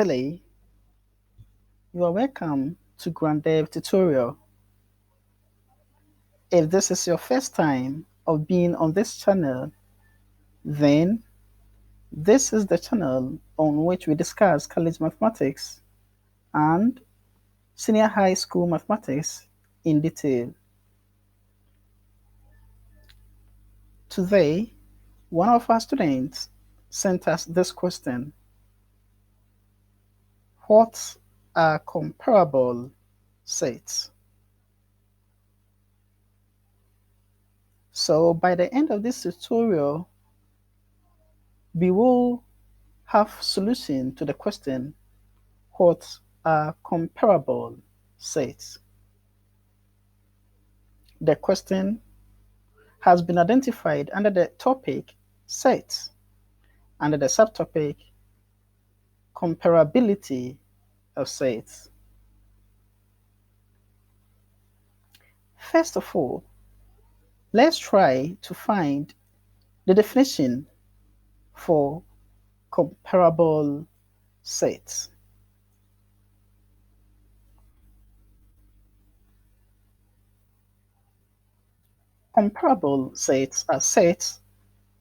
Hello, you are welcome to Grandelve tutorial. If this is your first time of being on this channel, then this is the channel on which we discuss college mathematics and senior high school mathematics in detail. Today, one of our students sent us this question: what are comparable sets? So by the end of this tutorial, we will have solution to the question, what are comparable sets? The question has been identified under the topic sets, under the subtopic comparability of sets. First of all, let's try to find the definition for comparable sets. Comparable sets are sets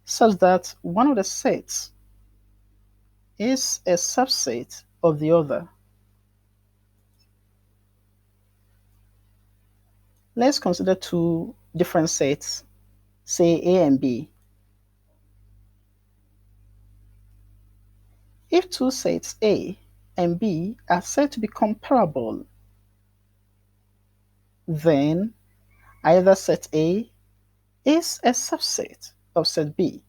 such that one of the sets is a subset of the other. Let's consider two different sets, say A and B. If two sets A and B are said to be comparable, then either set A is a subset of set B,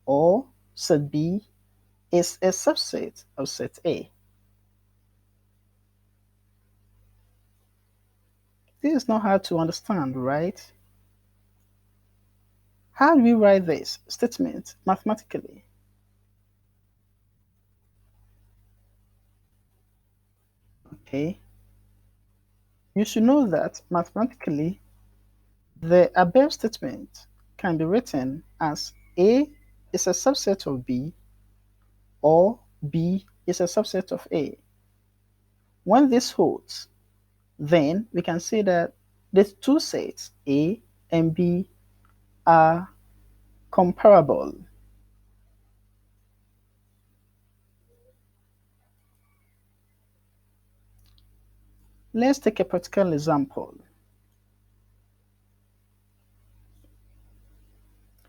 or set B is a subset of set A. This is not hard to understand, right? How do we write this statement mathematically? Okay, you should know that mathematically the above statement can be written as A is a subset of B, or B is a subset of A. When this holds, then we can say that the two sets A and B are comparable. Let's take a practical example.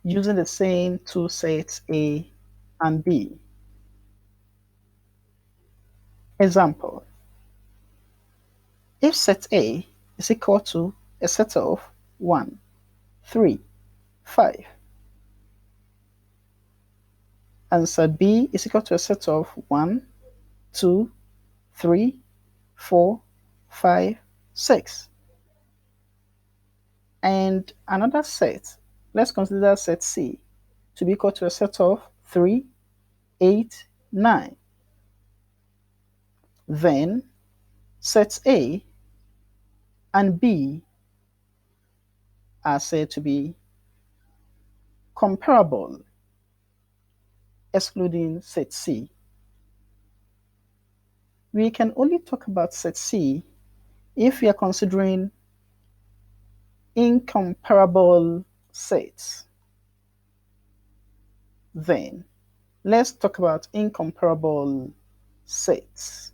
Using the same two sets A and B. Example: if set A is equal to a set of 1, 3, 5, and set B is equal to a set of 1, 2, 3, 4, 5, 6, and another set, let's consider set C to be equal to a set of 3, 8, 9, then sets A and B are said to be comparable, excluding set C. We can only talk about set C if we are considering incomparable sets. Then let's talk about incomparable sets.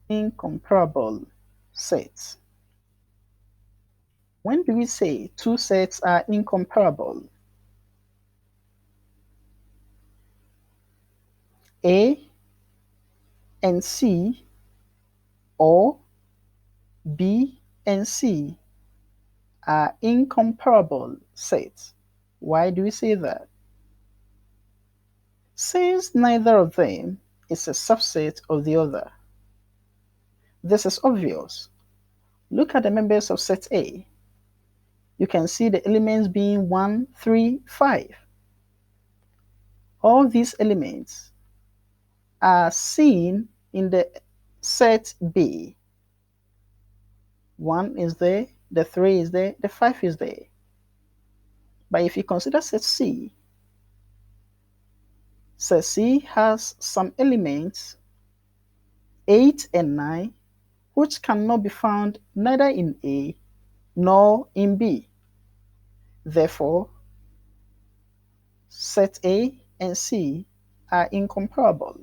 Incomparable sets. When do we say two sets are incomparable? A and C, or B and C are incomparable sets. Why do we say that? Since neither of them is a subset of the other. This is obvious. Look at the members of set A. You can see the elements being 1, 3, 5. All these elements are seen in the set B. 1 is there, the 3 is there, the 5 is there. But if you consider set C Set C has some elements, 8 and 9, which cannot be found neither in A nor in B. Therefore, set A and C are incomparable,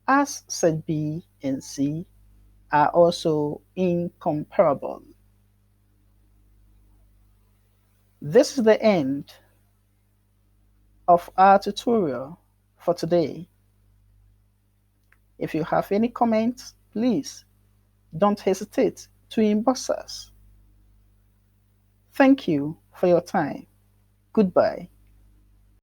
as set B and C are also incomparable. This is the end of our tutorial for today. If you have any comments, please don't hesitate to inbox us. Thank you for your time. Goodbye.